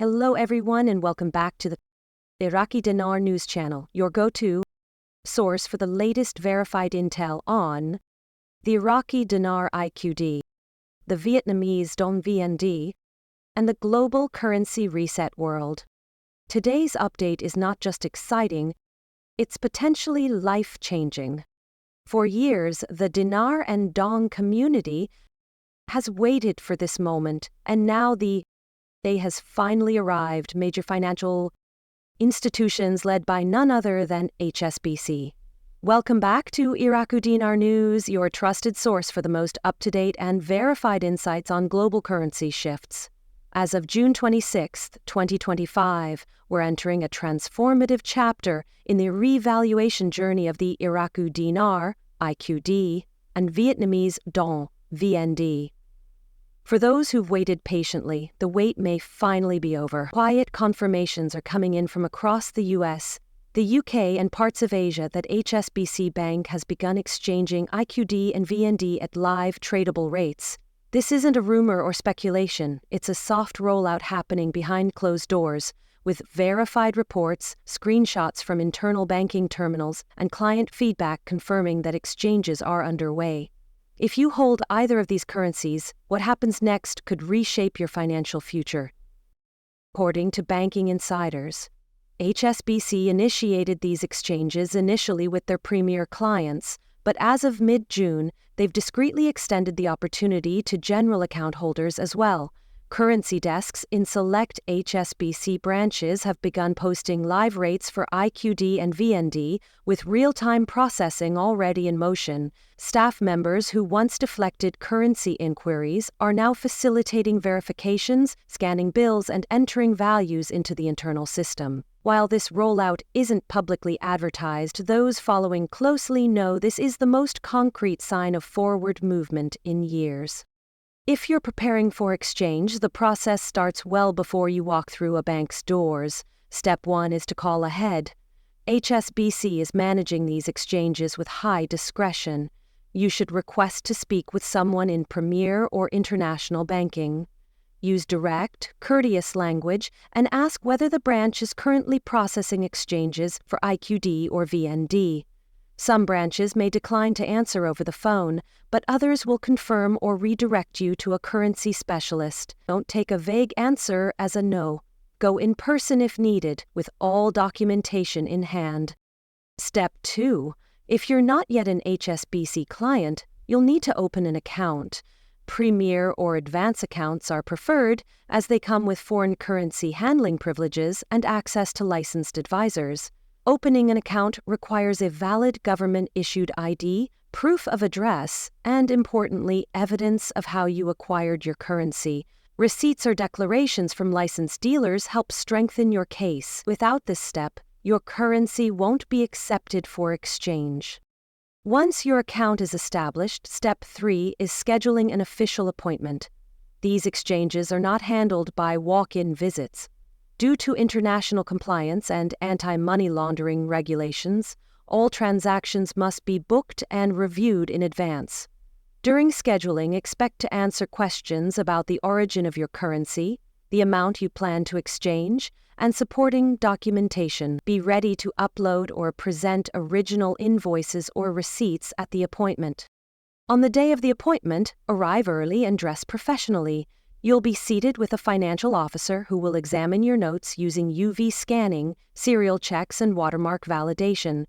Hello everyone and welcome back to the Iraqi Dinar News channel, your go-to source for the latest verified intel on the Iraqi Dinar IQD, the Vietnamese Dong VND, and the global currency reset world. Today's update is not just exciting, it's potentially life-changing. For years, the Dinar and Dong community has waited for this moment, and now the day has finally arrived. Major financial institutions led by none other than HSBC. Welcome back to Iraqi Dinar News, your trusted source for the most up-to-date and verified insights on global currency shifts. As of June 26, 2025, we're entering a transformative chapter in the revaluation journey of the Iraqi Dinar, IQD, and Vietnamese Dong, VND. For those who've waited patiently, the wait may finally be over. Quiet confirmations are coming in from across the US, the UK, and parts of Asia that HSBC Bank has begun exchanging IQD and VND at live tradable rates. This isn't a rumor or speculation, it's a soft rollout happening behind closed doors, with verified reports, screenshots from internal banking terminals, and client feedback confirming that exchanges are underway. If you hold either of these currencies, what happens next could reshape your financial future. According to banking insiders, HSBC initiated these exchanges initially with their premier clients, but as of mid-June, they've discreetly extended the opportunity to general account holders as well. Currency desks in select HSBC branches have begun posting live rates for IQD and VND, with real-time processing already in motion. Staff members who once deflected currency inquiries are now facilitating verifications, scanning bills, and entering values into the internal system. While this rollout isn't publicly advertised, those following closely know this is the most concrete sign of forward movement in years. If you're preparing for exchange, the process starts well before you walk through a bank's doors. Step 1 is to call ahead. HSBC is managing these exchanges with high discretion. You should request to speak with someone in premier or international banking. Use direct, courteous language and ask whether the branch is currently processing exchanges for IQD or VND. Some branches may decline to answer over the phone, but others will confirm or redirect you to a currency specialist. Don't take a vague answer as a no. Go in person if needed, with all documentation in hand. Step 2. If you're not yet an HSBC client, you'll need to open an account. Premier or advance accounts are preferred, as they come with foreign currency handling privileges and access to licensed advisors. Opening an account requires a valid government-issued ID, proof of address, and, importantly, evidence of how you acquired your currency. Receipts or declarations from licensed dealers help strengthen your case. Without this step, your currency won't be accepted for exchange. Once your account is established, step 3 is scheduling an official appointment. These exchanges are not handled by walk-in visits. Due to international compliance and anti-money laundering regulations, all transactions must be booked and reviewed in advance. During scheduling, expect to answer questions about the origin of your currency, the amount you plan to exchange, and supporting documentation. Be ready to upload or present original invoices or receipts at the appointment. On the day of the appointment, arrive early and dress professionally. You'll be seated with a financial officer who will examine your notes using UV scanning, serial checks, and watermark validation.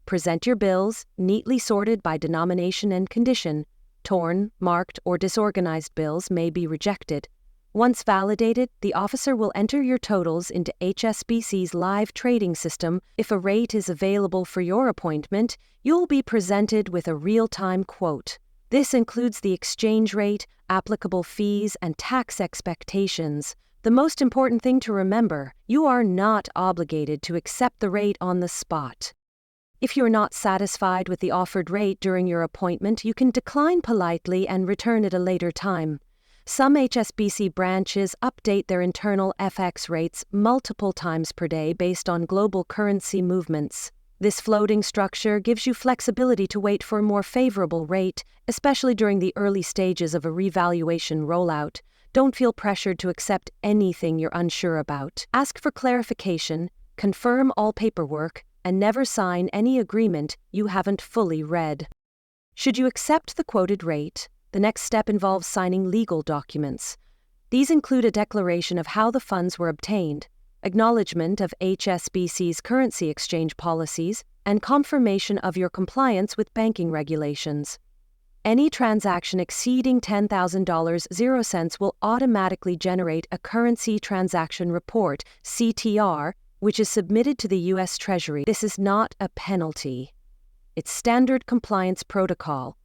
Present your bills, neatly sorted by denomination and condition. Torn, marked, or disorganized bills may be rejected. Once validated, the officer will enter your totals into HSBC's live trading system. If a rate is available for your appointment, you'll be presented with a real-time quote. This includes the exchange rate, applicable fees, and tax expectations. The most important thing to remember, you are not obligated to accept the rate on the spot. If you're not satisfied with the offered rate during your appointment, you can decline politely and return at a later time. Some HSBC branches update their internal FX rates multiple times per day based on global currency movements. This floating structure gives you flexibility to wait for a more favorable rate, especially during the early stages of a revaluation rollout. Don't feel pressured to accept anything you're unsure about. Ask for clarification, confirm all paperwork, and never sign any agreement you haven't fully read. Should you accept the quoted rate, the next step involves signing legal documents. These include a declaration of how the funds were obtained, acknowledgement of HSBC's currency exchange policies, and confirmation of your compliance with banking regulations. Any transaction exceeding $10,000 will automatically generate a Currency Transaction Report, CTR, which is submitted to the U.S. Treasury. This is not a penalty. It's standard compliance protocol.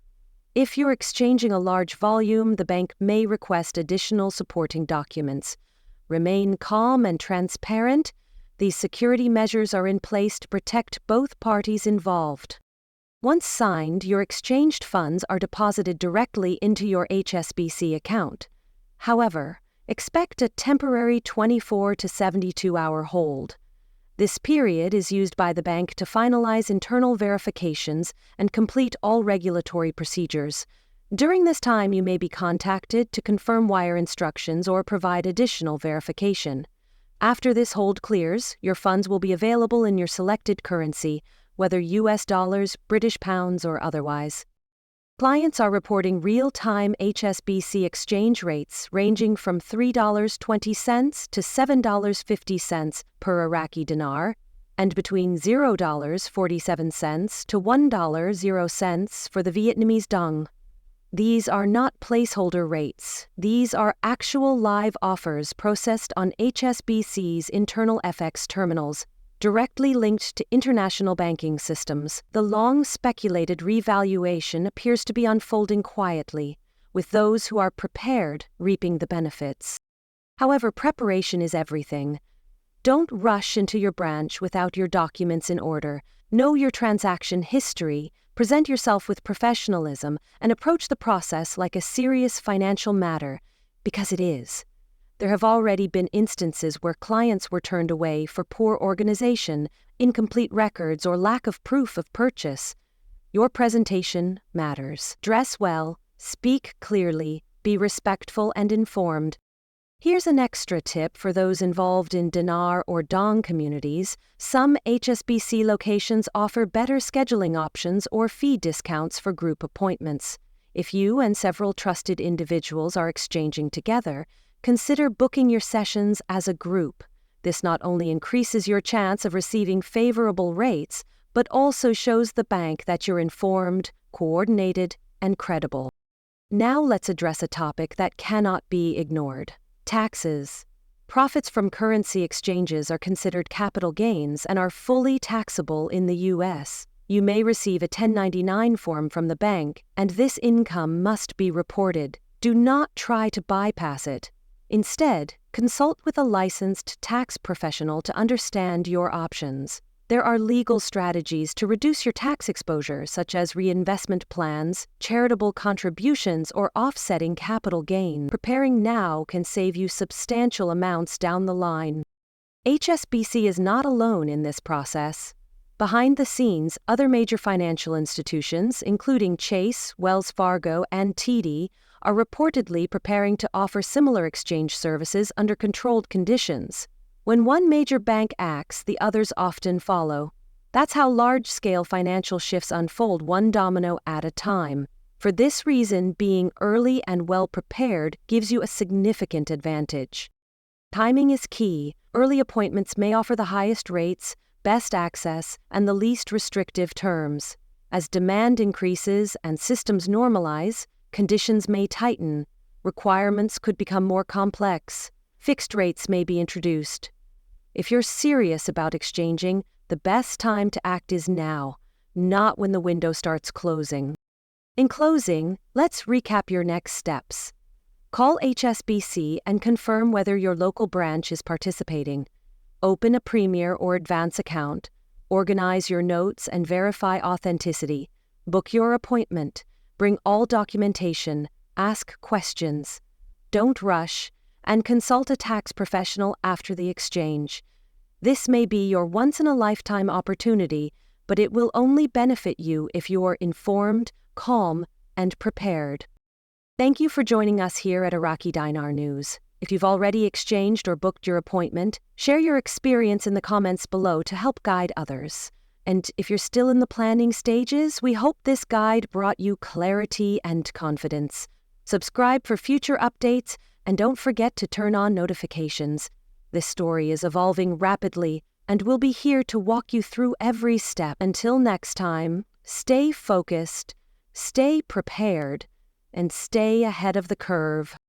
If you're exchanging a large volume, the bank may request additional supporting documents. Remain calm and transparent. These security measures are in place to protect both parties involved. Once signed, your exchanged funds are deposited directly into your HSBC account. However, expect a temporary 24 to 72-hour hold. This period is used by the bank to finalize internal verifications and complete all regulatory procedures. During this time, you may be contacted to confirm wire instructions or provide additional verification. After this hold clears, your funds will be available in your selected currency, whether US dollars, British pounds, or otherwise. Clients are reporting real-time HSBC exchange rates ranging from $3.20 to $7.50 per Iraqi dinar, and between $0.47 to $1.00 for the Vietnamese dong. These are not placeholder rates. These are actual live offers processed on HSBC's internal FX terminals, directly linked to international banking systems. The long-speculated revaluation appears to be unfolding quietly, with those who are prepared reaping the benefits. However, preparation is everything. Don't rush into your branch without your documents in order. Know your transaction history, present yourself with professionalism, and approach the process like a serious financial matter, because it is. There have already been instances where clients were turned away for poor organization, incomplete records, or lack of proof of purchase. Your presentation matters. Dress well, speak clearly, be respectful and informed. Here's an extra tip for those involved in dinar or dong communities. Some HSBC locations offer better scheduling options or fee discounts for group appointments. If you and several trusted individuals are exchanging together, consider booking your sessions as a group. This not only increases your chance of receiving favorable rates, but also shows the bank that you're informed, coordinated, and credible. Now let's address a topic that cannot be ignored: taxes. Profits from currency exchanges are considered capital gains and are fully taxable in the U.S. You may receive a 1099 form from the bank, and this income must be reported. Do not try to bypass it. Instead, consult with a licensed tax professional to understand your options. There are legal strategies to reduce your tax exposure, such as reinvestment plans, charitable contributions, or offsetting capital gain. Preparing now can save you substantial amounts down the line. HSBC is not alone in this process. Behind the scenes, other major financial institutions, including Chase, Wells Fargo, and TD, are reportedly preparing to offer similar exchange services under controlled conditions. When one major bank acts, the others often follow. That's how large-scale financial shifts unfold, one domino at a time. For this reason, being early and well-prepared gives you a significant advantage. Timing is key. Early appointments may offer the highest rates, best access, and the least restrictive terms. As demand increases and systems normalize, conditions may tighten, requirements could become more complex, fixed rates may be introduced. If you're serious about exchanging, the best time to act is now, not when the window starts closing. In closing, let's recap your next steps. Call HSBC and confirm whether your local branch is participating. Open a Premier or Advance account. Organize your notes and verify authenticity. Book your appointment. Bring all documentation, ask questions. Don't rush, and consult a tax professional after the exchange. This may be your once-in-a-lifetime opportunity, but it will only benefit you if you're informed, calm, and prepared. Thank you for joining us here at Iraqi Dinar News. If you've already exchanged or booked your appointment, share your experience in the comments below to help guide others. And if you're still in the planning stages, we hope this guide brought you clarity and confidence. Subscribe for future updates, and don't forget to turn on notifications. This story is evolving rapidly, and we'll be here to walk you through every step. Until next time, stay focused, stay prepared, and stay ahead of the curve.